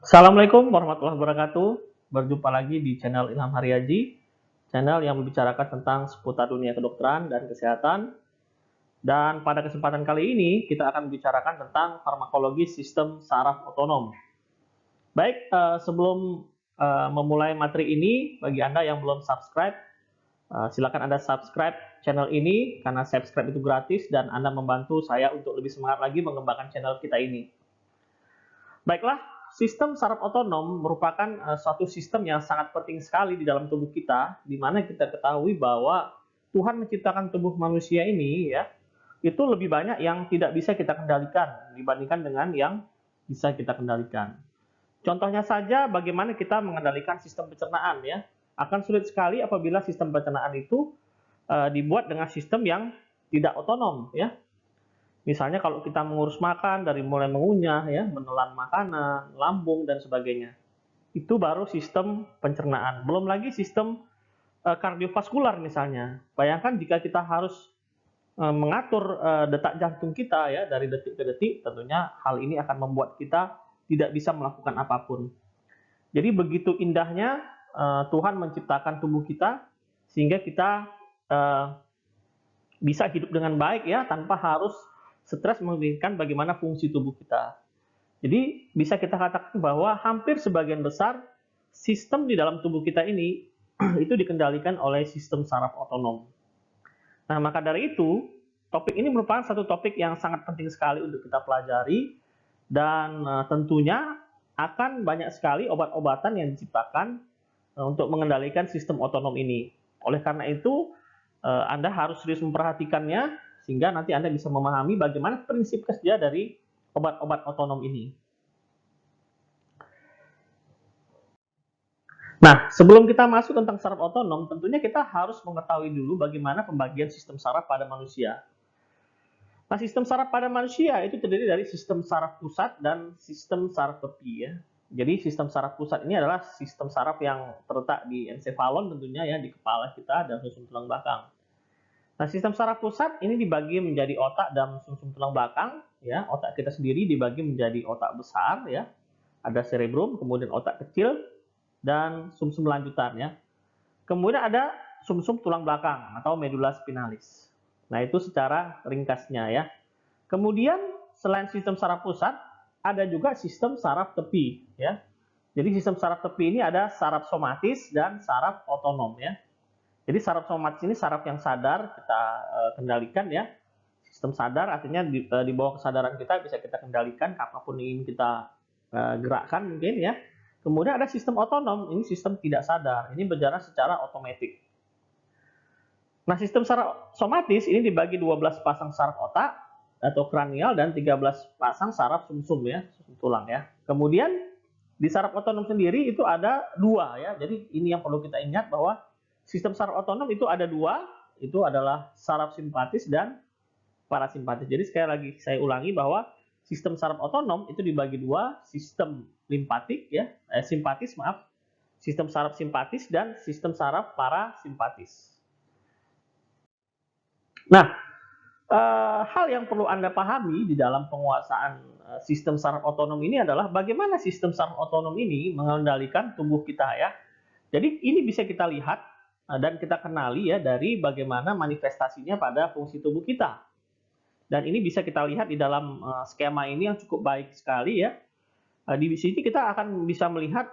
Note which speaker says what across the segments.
Speaker 1: Assalamualaikum warahmatullahi wabarakatuh. Berjumpa lagi di channel Ilham Haryaji, channel yang membicarakan tentang seputar dunia kedokteran dan kesehatan. Dan pada kesempatan kali ini kita akan membicarakan tentang farmakologi sistem saraf otonom. Baik, sebelum memulai materi ini, bagi Anda yang belum subscribe, silakan Anda subscribe channel ini karena subscribe itu gratis dan Anda membantu saya untuk lebih semangat lagi mengembangkan channel kita ini. Baiklah, sistem saraf otonom merupakan suatu sistem yang sangat penting sekali di dalam tubuh kita, di mana kita ketahui bahwa Tuhan menciptakan tubuh manusia ini ya, itu lebih banyak yang tidak bisa kita kendalikan dibandingkan dengan yang bisa kita kendalikan. Contohnya saja bagaimana kita mengendalikan sistem pencernaan ya. Akan sulit sekali apabila sistem pencernaan itu dibuat dengan sistem yang tidak otonom ya. Misalnya kalau kita mengurus makan dari mulai mengunyah ya, menelan makanan, lambung dan sebagainya. Itu baru sistem pencernaan. Belum lagi sistem kardiovaskular misalnya. Bayangkan jika kita harus mengatur detak jantung kita ya dari detik ke detik, tentunya hal ini akan membuat kita tidak bisa melakukan apapun. Jadi begitu indahnya Tuhan menciptakan tubuh kita sehingga kita bisa hidup dengan baik ya tanpa harus stres memikirkan bagaimana fungsi tubuh kita. Jadi bisa kita katakan bahwa hampir sebagian besar sistem di dalam tubuh kita ini itu dikendalikan oleh sistem saraf otonom. Nah, maka dari itu, topik ini merupakan satu topik yang sangat penting sekali untuk kita pelajari dan tentunya akan banyak sekali obat-obatan yang diciptakan untuk mengendalikan sistem otonom ini. Oleh karena itu, Anda harus serius memperhatikannya sehingga nanti Anda bisa memahami bagaimana prinsip kerja dari obat-obat otonom ini. Nah, sebelum kita masuk tentang saraf otonom, tentunya kita harus mengetahui dulu bagaimana pembagian sistem saraf pada manusia. Nah, sistem saraf pada manusia itu terdiri dari sistem saraf pusat dan sistem saraf tepi ya. Jadi sistem saraf pusat ini adalah sistem saraf yang terletak di ensefalon tentunya ya, di kepala kita dan sumsum tulang belakang. Nah, sistem saraf pusat ini dibagi menjadi otak dan sumsum tulang belakang ya. Otak kita sendiri dibagi menjadi otak besar ya. Ada cerebrum, kemudian otak kecil dan sumsum lanjutan ya. Kemudian ada sumsum tulang belakang atau medula spinalis. Nah, itu secara ringkasnya ya. Kemudian selain sistem saraf pusat, ada juga sistem saraf tepi ya. Jadi sistem saraf tepi ini ada saraf somatis dan saraf otonom ya. Jadi saraf somatis ini saraf yang sadar kita kendalikan ya. Sistem sadar artinya di bawah kesadaran kita bisa kita kendalikan kapanpun ingin kita gerakkan mungkin ya. Kemudian ada sistem otonom, ini sistem tidak sadar, ini berjalan secara otomatis. Nah, sistem saraf somatis ini dibagi 12 pasang saraf otak atau kranial dan 13 pasang saraf sumsum ya, sumsum tulang ya. Kemudian di saraf otonom sendiri itu ada dua ya. Jadi ini yang perlu kita ingat bahwa sistem saraf otonom itu ada dua, itu adalah saraf simpatis dan parasimpatis. Jadi sekali lagi saya ulangi bahwa sistem saraf otonom itu dibagi dua, sistem limpatik ya, simpatis maaf, sistem saraf simpatis dan sistem saraf parasimpatis. Nah, hal yang perlu Anda pahami di dalam penguasaan sistem saraf otonom ini adalah bagaimana sistem saraf otonom ini mengendalikan tubuh kita ya. Jadi ini bisa kita lihat dan kita kenali ya dari bagaimana manifestasinya pada fungsi tubuh kita. Dan ini bisa kita lihat di dalam skema ini yang cukup baik sekali ya. Di sini kita akan bisa melihat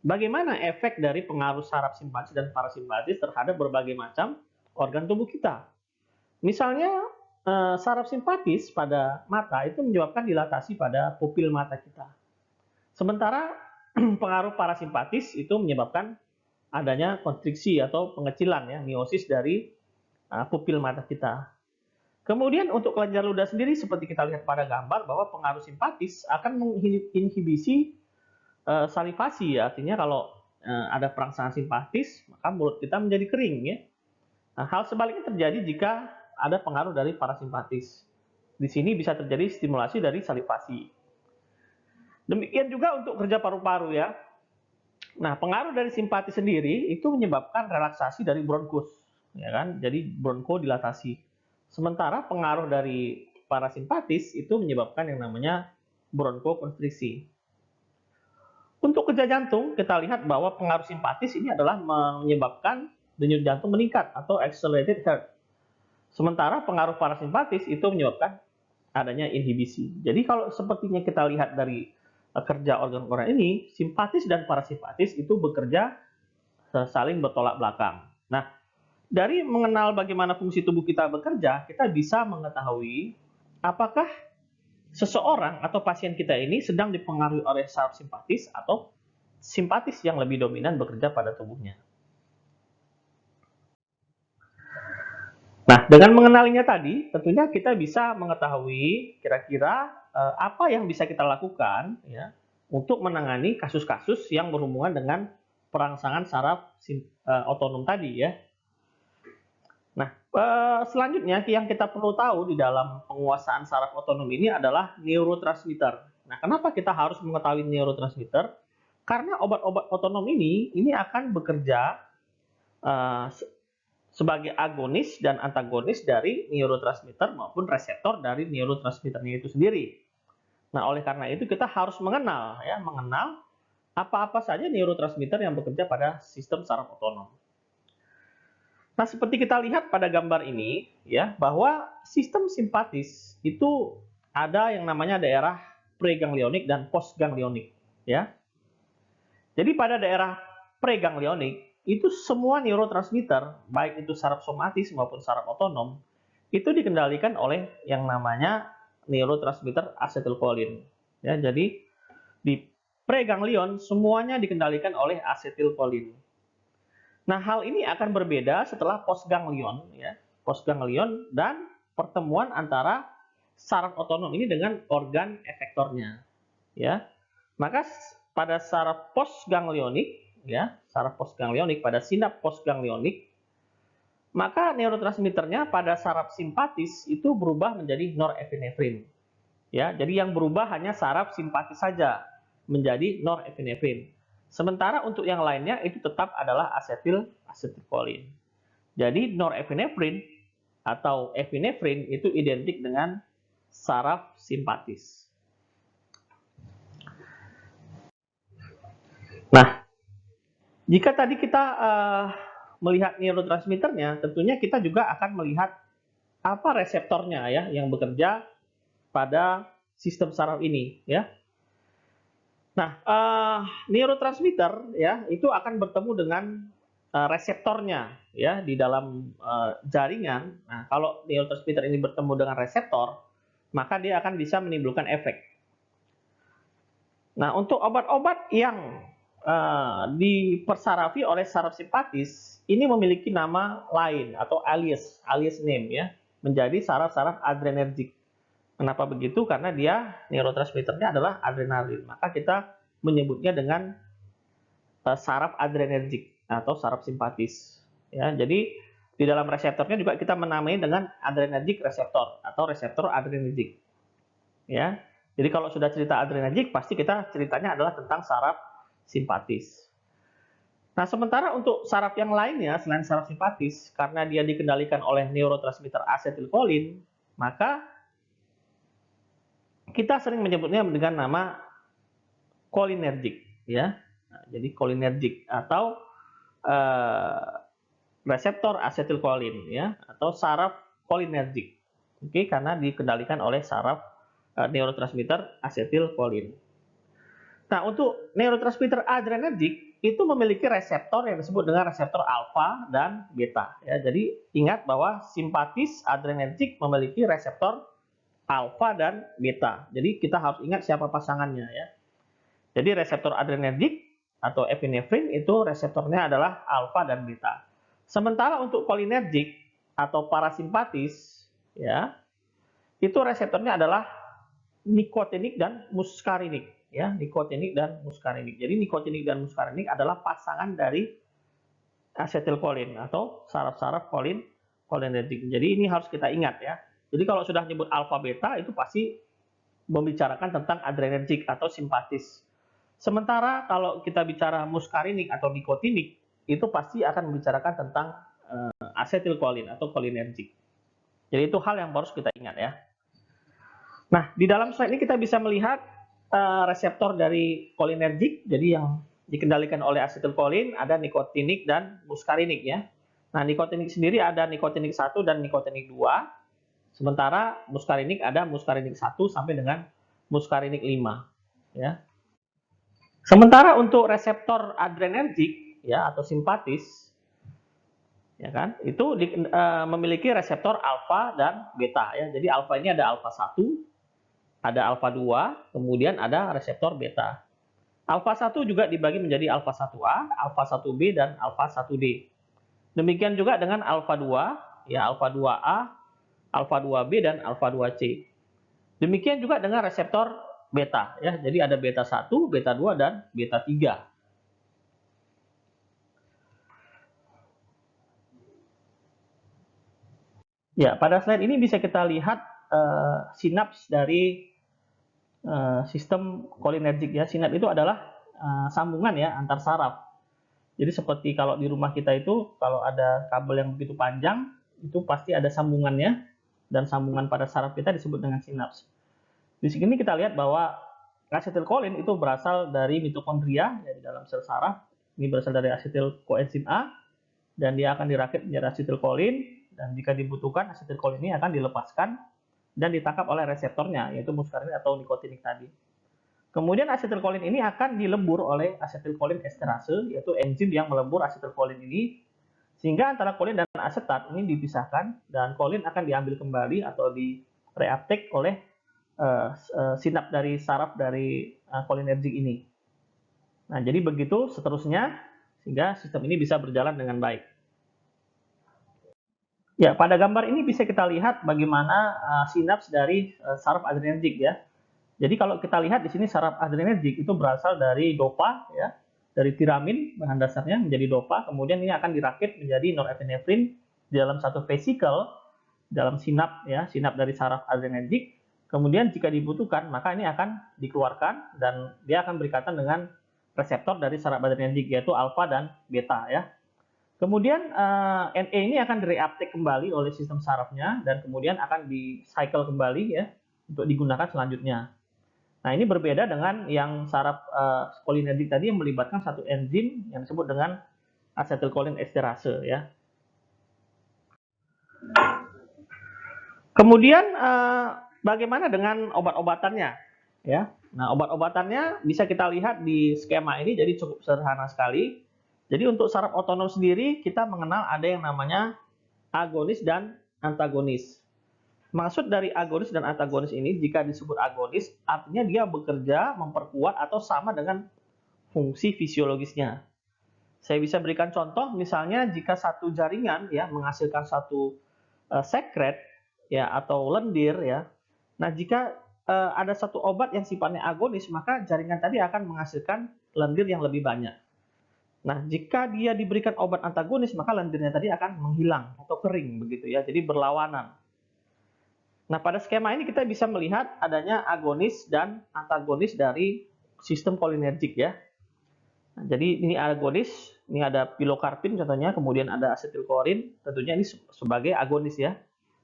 Speaker 1: bagaimana efek dari pengaruh saraf simpatis dan parasimpatis terhadap berbagai macam organ tubuh kita. Misalnya saraf simpatis pada mata itu menyebabkan dilatasi pada pupil mata kita. Sementara pengaruh parasimpatis itu menyebabkan adanya konstriksi atau pengecilan ya, miosis dari pupil mata kita. Kemudian untuk kelenjar ludah sendiri seperti kita lihat pada gambar bahwa pengaruh simpatis akan menginhibisi salivasi ya, artinya kalau ada perangsang simpatis maka mulut kita menjadi kering ya. Nah, hal sebaliknya terjadi jika ada pengaruh dari parasimpatis. Di sini bisa terjadi stimulasi dari salivasi. Demikian juga untuk kerja paru-paru ya. Nah, pengaruh dari simpatis sendiri itu menyebabkan relaksasi dari bronkus, ya kan? Jadi bronkodilatasi. Sementara pengaruh dari parasimpatis itu menyebabkan yang namanya bronkokonstriksi. Untuk kerja jantung, kita lihat bahwa pengaruh simpatis ini adalah menyebabkan denyut jantung meningkat atau accelerated heart. Sementara pengaruh parasimpatis itu menyebabkan adanya inhibisi. Jadi kalau sepertinya kita lihat dari kerja organ-organ ini, simpatis dan parasimpatis itu bekerja saling bertolak belakang. Nah, dari mengenal bagaimana fungsi tubuh kita bekerja, kita bisa mengetahui apakah seseorang atau pasien kita ini sedang dipengaruhi oleh saraf simpatis atau simpatis yang lebih dominan bekerja pada tubuhnya. Nah, dengan mengenalinya tadi, tentunya kita bisa mengetahui kira-kira apa yang bisa kita lakukan ya untuk menangani kasus-kasus yang berhubungan dengan perangsangan saraf otonom tadi ya. Nah, selanjutnya yang kita perlu tahu di dalam penguasaan saraf otonom ini adalah neurotransmitter. Nah, kenapa kita harus mengetahui neurotransmitter? Karena obat-obat otonom ini akan bekerja sebagai agonis dan antagonis dari neurotransmitter maupun reseptor dari neurotransmitternya itu sendiri. Nah, oleh karena itu kita harus mengenal apa-apa saja neurotransmitter yang bekerja pada sistem saraf otonom. Nah, seperti kita lihat pada gambar ini, ya, bahwa sistem simpatis itu ada yang namanya daerah preganglionik dan postganglionik, ya. Jadi pada daerah preganglionik itu semua neurotransmitter, baik itu saraf somatis maupun saraf otonom, itu dikendalikan oleh yang namanya neurotransmitter asetilkolin. Ya, jadi di preganglion semuanya dikendalikan oleh asetilkolin. Nah, hal ini akan berbeda setelah postganglion, ya, postganglion dan pertemuan antara saraf otonom ini dengan organ efektornya, ya. Maka pada saraf postganglionik, ya, saraf postganglionik pada sinap postganglionik, maka neurotransmitternya pada saraf simpatis itu berubah menjadi norepinefrin, ya. Jadi yang berubah hanya saraf simpatis saja menjadi norepinefrin. Sementara untuk yang lainnya itu tetap adalah asetilkolin. Jadi norepinefrin atau epinefrin itu identik dengan saraf simpatis. Nah, jika tadi kita melihat neurotransmitternya, tentunya kita juga akan melihat apa reseptornya ya yang bekerja pada sistem saraf ini ya. Nah, neurotransmitter ya itu akan bertemu dengan reseptornya ya di dalam jaringan. Nah, kalau neurotransmitter ini bertemu dengan reseptor, maka dia akan bisa menimbulkan efek. Nah, untuk obat-obat yang dipersarafi oleh saraf simpatis, ini memiliki nama lain atau alias name ya, menjadi saraf-saraf adrenergik. Kenapa begitu? Karena dia neurotransmitternya adalah adrenalin. Maka kita menyebutnya dengan saraf adrenergik atau saraf simpatis. Ya, jadi di dalam reseptornya juga kita menamai dengan adrenergic reseptor atau reseptor adrenergik. Ya, jadi kalau sudah cerita adrenergik, pasti kita ceritanya adalah tentang saraf simpatis. Nah, sementara untuk saraf yang lainnya selain saraf simpatis, karena dia dikendalikan oleh neurotransmitter asetilkolin, maka kita sering menyebutnya dengan nama kolinergik, ya. Nah, jadi kolinergik atau reseptor asetilkolin, ya, atau saraf kolinergik. Oke, karena dikendalikan oleh saraf neurotransmitter asetilkolin. Nah, untuk neurotransmitter adrenergik itu memiliki reseptor yang disebut dengan reseptor alfa dan beta. Ya, jadi ingat bahwa simpatis adrenergik memiliki reseptor alfa dan beta. Jadi kita harus ingat siapa pasangannya ya. Jadi reseptor adrenergik atau epinefrin itu reseptornya adalah alfa dan beta. Sementara untuk kolinergik atau parasimpatis ya, itu reseptornya adalah nikotinik dan muskarinik ya, nikotinik dan muskarinik. Jadi nikotinik dan muskarinik adalah pasangan dari asetilkolin atau saraf-saraf kolinergik. Jadi ini harus kita ingat ya. Jadi kalau sudah nyebut alfa beta itu pasti membicarakan tentang adrenergik atau simpatis. Sementara kalau kita bicara muskarinik atau nikotinik itu pasti akan membicarakan tentang asetilkolin atau kolinergik. Jadi itu hal yang harus kita ingat ya. Nah, di dalam slide ini kita bisa melihat reseptor dari kolinergik, jadi yang dikendalikan oleh asetilkolin, ada nikotinik dan muskarinik ya. Nah, nikotinik sendiri ada nikotinik 1 dan nikotinik 2, sementara muskarinik ada muskarinik 1 sampai dengan muskarinik 5 ya. Sementara untuk reseptor adrenergik ya atau simpatis ya kan, itu memiliki reseptor alfa dan beta ya. Jadi alfa ini ada alfa 1, ada alfa 2, kemudian ada reseptor beta. Alfa 1 juga dibagi menjadi alfa 1A, alfa 1B, dan alfa 1D. Demikian juga dengan alfa 2, ya alfa 2A, alfa 2B, dan alfa 2C. Demikian juga dengan reseptor beta, ya. Jadi ada beta 1, beta 2, dan beta 3. Ya, pada slide ini bisa kita lihat sinaps dari sistem kolinergik ya. Sinaps itu adalah sambungan ya antar saraf. Jadi seperti kalau di rumah kita itu kalau ada kabel yang begitu panjang itu pasti ada sambungannya, dan sambungan pada saraf kita disebut dengan sinaps. Di sini kita lihat bahwa asetilkolin itu berasal dari mitokondria ya, di dalam sel saraf. Ini berasal dari asetil koenzim A, dan dia akan dirakit menjadi asetilkolin, dan jika dibutuhkan asetilkolin ini akan dilepaskan dan ditangkap oleh reseptornya, yaitu muskarinik atau nikotinik tadi. Kemudian asetilkolin ini akan dilebur oleh asetilkolin esterase, yaitu enzim yang melebur asetilkolin ini, sehingga antara kolin dan asetat ini dipisahkan, dan kolin akan diambil kembali atau di reuptake oleh sinap dari saraf dari kolinergik ini. Nah, jadi begitu seterusnya, sehingga sistem ini bisa berjalan dengan baik. Ya, pada gambar ini bisa kita lihat bagaimana sinaps dari saraf adrenergik ya. Jadi kalau kita lihat di sini saraf adrenergik itu berasal dari dopa ya, dari tiramin bahan dasarnya menjadi dopa, kemudian ini akan dirakit menjadi norepinefrin di dalam satu vesikel dalam sinap ya, sinap dari saraf adrenergik. Kemudian jika dibutuhkan maka ini akan dikeluarkan dan dia akan berikatan dengan reseptor dari saraf adrenergik yaitu alfa dan beta ya. Kemudian Na ini akan direuptake kembali oleh sistem sarafnya dan kemudian akan di-cycle kembali ya untuk digunakan selanjutnya. Nah, ini berbeda dengan yang saraf kolinergik tadi yang melibatkan satu enzim yang disebut dengan asetilkolin esterase ya. Kemudian bagaimana dengan obat-obatannya ya? Nah, obat-obatannya bisa kita lihat di skema ini, jadi cukup sederhana sekali. Jadi untuk saraf otonom sendiri kita mengenal ada yang namanya agonis dan antagonis. Maksud dari agonis dan antagonis ini, jika disebut agonis, artinya dia bekerja memperkuat atau sama dengan fungsi fisiologisnya. Saya bisa berikan contoh, misalnya jika satu jaringan ya menghasilkan satu sekret ya atau lendir ya. Nah, jika ada satu obat yang sifatnya agonis, maka jaringan tadi akan menghasilkan lendir yang lebih banyak. Nah, jika dia diberikan obat antagonis, maka lendirnya tadi akan menghilang atau kering begitu ya. Jadi berlawanan. Nah, pada skema ini kita bisa melihat adanya agonis dan antagonis dari sistem kolinergik ya. Nah, jadi ini agonis, ini ada pilokarpin contohnya, kemudian ada asetilkolin, tentunya ini sebagai agonis ya.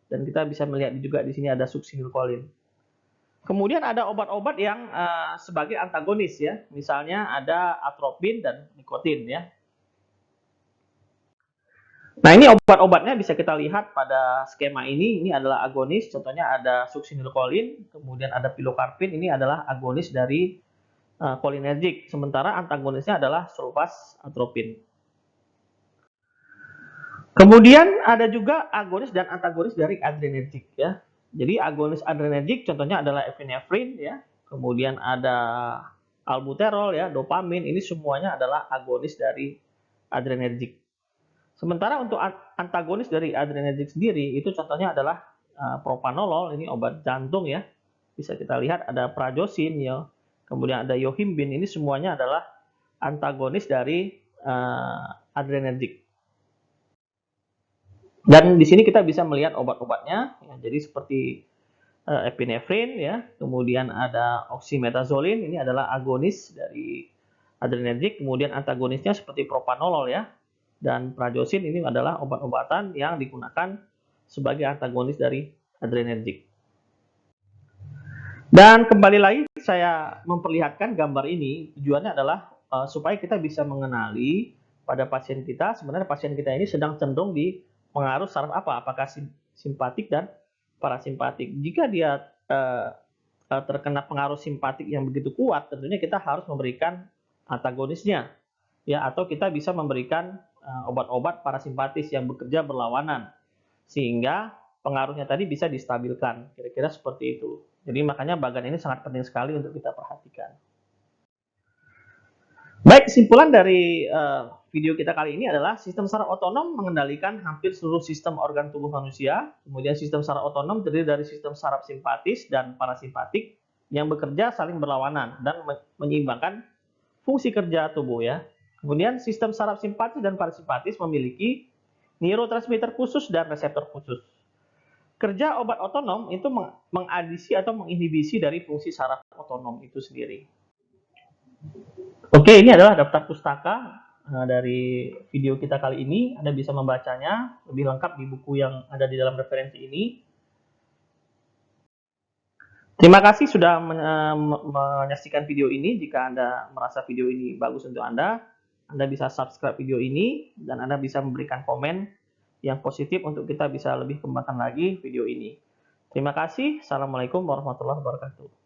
Speaker 1: Dan kita bisa melihat juga di sini ada suksinilkolin. Kemudian ada obat-obat yang sebagai antagonis ya, misalnya ada atropin dan nikotin ya. Nah, ini obat-obatnya bisa kita lihat pada skema ini adalah agonis, contohnya ada suksinilkolin, kemudian ada pilokarpin, ini adalah agonis dari kolinergik, sementara antagonisnya adalah sulfas atropin. Kemudian ada juga agonis dan antagonis dari adrenergik ya. Jadi agonis adrenergik contohnya adalah epinefrin ya. Kemudian ada albuterol ya, dopamin, ini semuanya adalah agonis dari adrenergik. Sementara untuk antagonis dari adrenergik sendiri itu contohnya adalah propanolol, ini obat jantung ya. Bisa kita lihat ada prazosin ya. Kemudian ada yohimbin, ini semuanya adalah antagonis dari adrenergik. Dan di sini kita bisa melihat obat-obatnya, ya, jadi seperti epinefrin, ya, kemudian ada oxymetazoline, ini adalah agonis dari adrenergik, kemudian antagonisnya seperti propanolol, ya, dan prazosin ini adalah obat-obatan yang digunakan sebagai antagonis dari adrenergik. Dan kembali lagi saya memperlihatkan gambar ini tujuannya adalah supaya kita bisa mengenali pada pasien kita, sebenarnya pasien kita ini sedang cenderung di pengaruh saraf apa, apakah simpatik dan parasimpatik. Jika dia terkena pengaruh simpatik yang begitu kuat, tentunya kita harus memberikan antagonisnya, ya, atau kita bisa memberikan obat-obat parasimpatis yang bekerja berlawanan, sehingga pengaruhnya tadi bisa distabilkan, kira-kira seperti itu. Jadi makanya bagan ini sangat penting sekali untuk kita perhatikan. Baik, kesimpulan dari video kita kali ini adalah sistem saraf otonom mengendalikan hampir seluruh sistem organ tubuh manusia. Kemudian sistem saraf otonom terdiri dari sistem saraf simpatis dan parasimpatik yang bekerja saling berlawanan dan menyeimbangkan fungsi kerja tubuh, ya. Kemudian sistem saraf simpatis dan parasimpatis memiliki neurotransmitter khusus dan reseptor khusus. Kerja obat otonom itu mengadisi atau menginhibisi dari fungsi saraf otonom itu sendiri. Oke, ini adalah daftar pustaka dari video kita kali ini. Anda bisa membacanya lebih lengkap di buku yang ada di dalam referensi ini. Terima kasih sudah menyaksikan video ini. Jika Anda merasa video ini bagus untuk Anda bisa subscribe video ini dan Anda bisa memberikan komen yang positif untuk kita bisa lebih kembangkan lagi video ini. Terima kasih. Assalamualaikum warahmatullahi wabarakatuh.